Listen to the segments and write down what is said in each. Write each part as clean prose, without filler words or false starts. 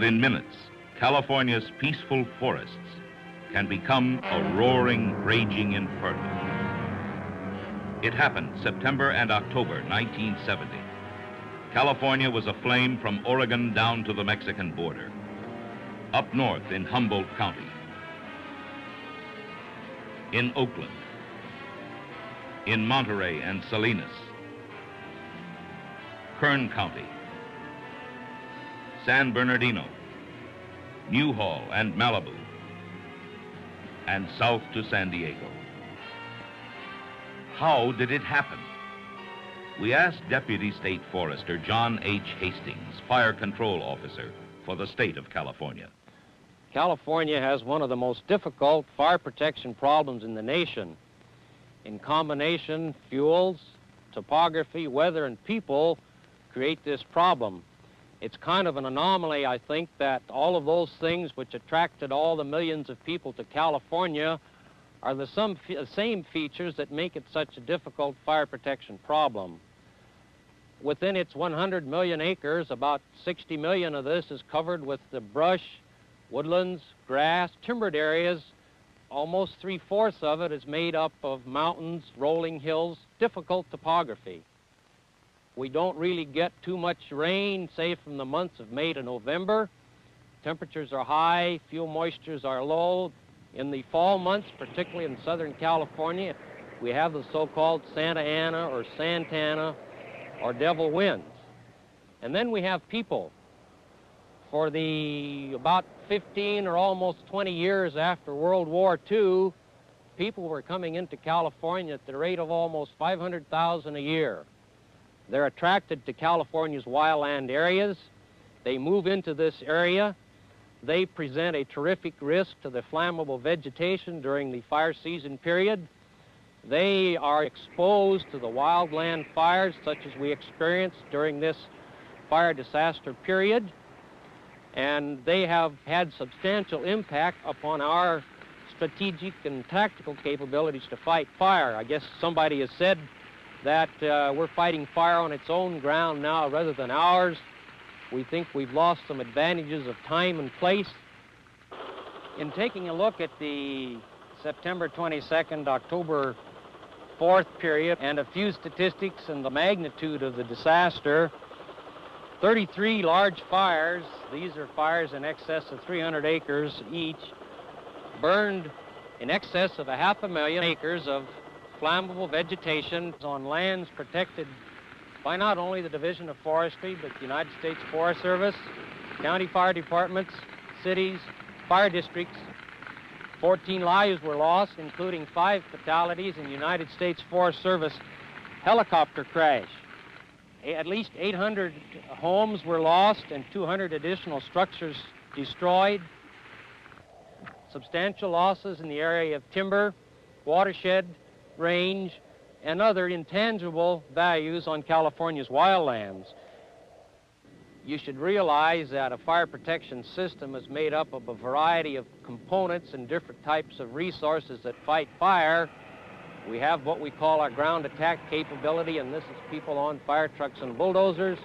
In minutes, California's peaceful forests can become a roaring, raging inferno. It happened September and October 1970. California was aflame from Oregon down to the Mexican border. Up north in Humboldt County, in Oakland, in Monterey and Salinas, Kern County, San Bernardino, Newhall and Malibu, and south to San Diego. How did it happen? We asked Deputy State Forester John H. Hastings, Fire Control Officer for the state of California. California has one of the most difficult fire protection problems in the nation. In combination, fuels, topography, weather, and people create this problem. It's kind of an anomaly, I think, that all of those things which attracted all the millions of people to California are the same features that make it such a difficult fire protection problem. Within its 100 million acres, about 60 million of this is covered with the brush, woodlands, grass, timbered areas. Almost 3/4 of it is made up of mountains, rolling hills, difficult topography. We don't really get too much rain, say from the months of May to November. Temperatures are high, fuel moistures are low. In the fall months, particularly in Southern California, we have the so-called Santa Ana or Santana or devil winds. And then we have people. For the about 15 or almost 20 years after World War II, people were coming into California at the rate of almost 500,000 a year. They're attracted to California's wildland areas. They move into this area. They present a terrific risk to the flammable vegetation during the fire season period. They are exposed to the wildland fires such as we experienced during this fire disaster period. And they have had substantial impact upon our strategic and tactical capabilities to fight fire. I guess somebody has said that we're fighting fire on its own ground now rather than ours. We think we've lost some advantages of time and place. In taking a look at the September 22nd, October 4th period and a few statistics and the magnitude of the disaster, 33 large fires, these are fires in excess of 300 acres each, burned in excess of 500,000 acres of flammable vegetation on lands protected by not only the Division of Forestry, but the United States Forest Service, county fire departments, cities, fire districts. 14 lives were lost, including 5 fatalities in the United States Forest Service helicopter crash. At least 800 homes were lost and 200 additional structures destroyed. Substantial losses in the area of timber, watershed, range, and other intangible values on California's wildlands. You should realize that a fire protection system is made up of a variety of components and different types of resources that fight fire. We have what we call our ground attack capability, and this is people on fire trucks and bulldozers.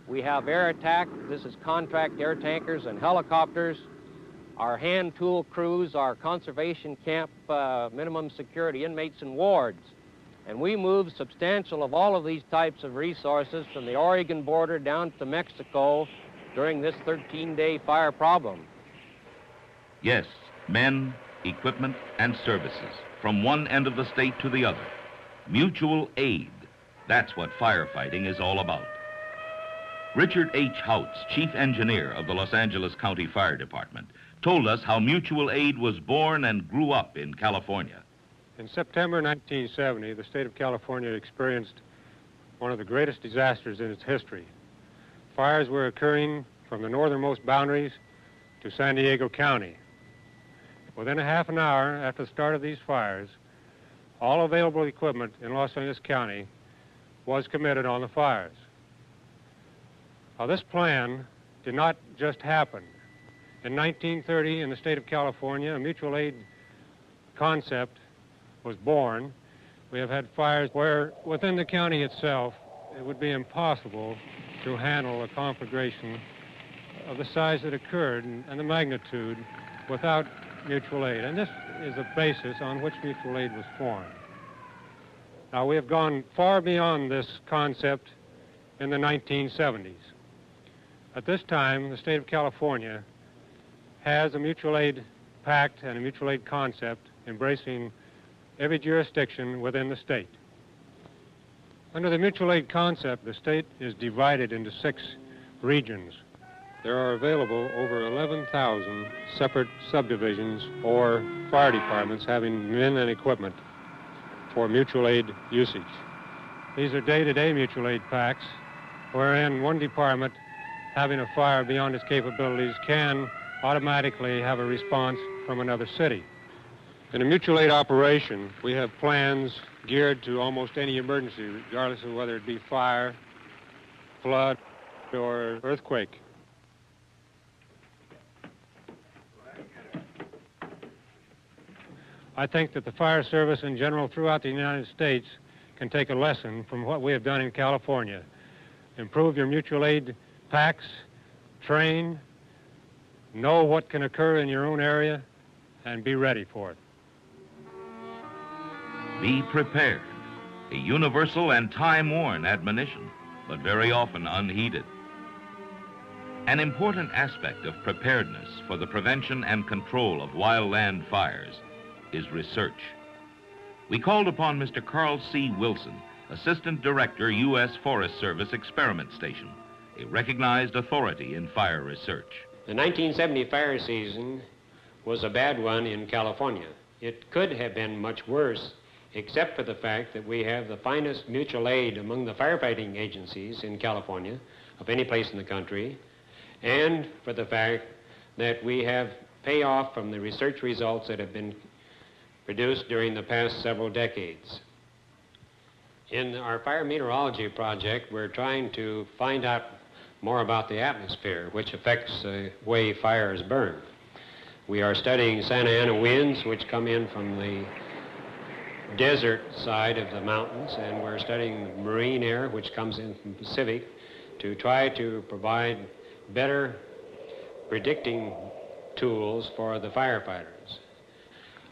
We have air attack. This is contract air tankers and helicopters. Our hand tool crews, our conservation camp, minimum security inmates and wards. And we move substantial of all of these types of resources from the Oregon border down to Mexico during this 13-day fire problem. Yes, men, equipment, and services from one end of the state to the other. Mutual aid. That's what firefighting is all about. Richard H. Houts, chief engineer of the Los Angeles County Fire Department, told us how mutual aid was born and grew up in California. In September 1970, the state of California experienced one of the greatest disasters in its history. Fires were occurring from the northernmost boundaries to San Diego County. Within a half an hour after the start of these fires, all available equipment in Los Angeles County was committed on the fires. Now, this plan did not just happen. In 1930, in the state of California, a mutual aid concept was born. We have had fires where, within the county itself, it would be impossible to handle a conflagration of the size that occurred and the magnitude without mutual aid. And this is the basis on which mutual aid was formed. Now, we have gone far beyond this concept in the 1970s. At this time, the state of California has a mutual aid pact and a mutual aid concept embracing every jurisdiction within the state. Under the mutual aid concept, the state is divided into 6 regions. There are available over 11,000 separate subdivisions or fire departments having men and equipment for mutual aid usage. These are day-to-day mutual aid pacts wherein one department having a fire beyond its capabilities can automatically have a response from another city. In a mutual aid operation, we have plans geared to almost any emergency, regardless of whether it be fire, flood, or earthquake. I think that the fire service in general throughout the United States can take a lesson from what we have done in California. Improve your mutual aid packs, train, know what can occur in your own area, and be ready for it. Be prepared. A universal and time-worn admonition, but very often unheeded. An important aspect of preparedness for the prevention and control of wildland fires is research. We called upon Mr. Carl C. Wilson, Assistant Director, U.S. Forest Service Experiment Station, a recognized authority in fire research. The 1970 fire season was a bad one in California. It could have been much worse, except for the fact that we have the finest mutual aid among the firefighting agencies in California, of any place in the country, and for the fact that we have payoff from the research results that have been produced during the past several decades. In our fire meteorology project, we're trying to find out more about the atmosphere, which affects the way fires burn. We are studying Santa Ana winds, which come in from the desert side of the mountains, and we're studying marine air, which comes in from the Pacific, to try to provide better predicting tools for the firefighters.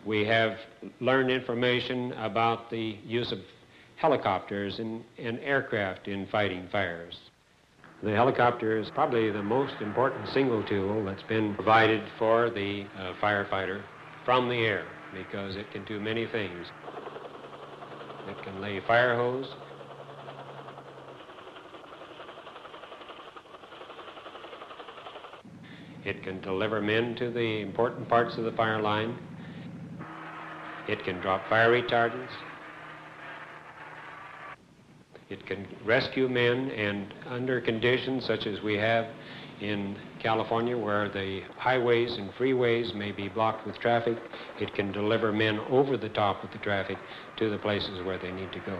We have learned information about the use of helicopters and aircraft in fighting fires. The helicopter is probably the most important single tool that's been provided for the firefighter from the air, because it can do many things. It can lay fire hose. It can deliver men to the important parts of the fire line. It can drop fire retardants. It can rescue men, and under conditions such as we have in California, where the highways and freeways may be blocked with traffic, it can deliver men over the top of the traffic to the places where they need to go.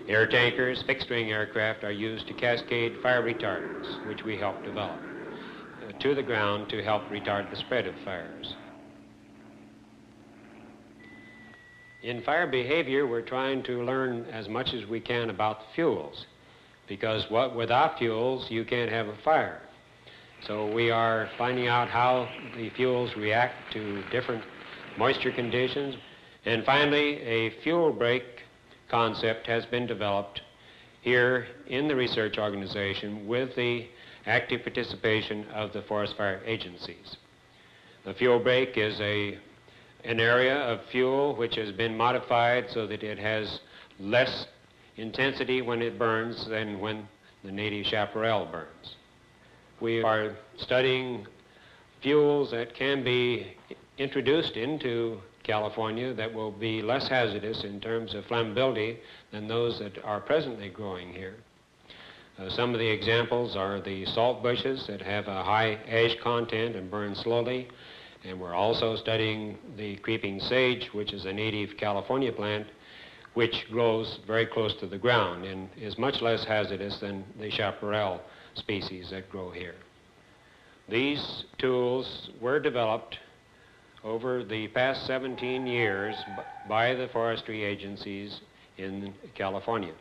Air tankers, fixed-wing aircraft are used to cascade fire retardants, which we help develop, to the ground to help retard the spread of fires. In fire behavior, we're trying to learn as much as we can about the fuels, because without fuels, you can't have a fire. So we are finding out how the fuels react to different moisture conditions. And finally, a fuel break concept has been developed here in the research organization with the active participation of the forest fire agencies. The fuel break is an area of fuel which has been modified so that it has less intensity when it burns than when the native chaparral burns. We are studying fuels that can be introduced into California that will be less hazardous in terms of flammability than those that are presently growing here. Some of the examples are the salt bushes that have a high ash content and burn slowly. And we're also studying the creeping sage, which is a native California plant, which grows very close to the ground and is much less hazardous than the chaparral species that grow here. These tools were developed over the past 17 years by the forestry agencies in California.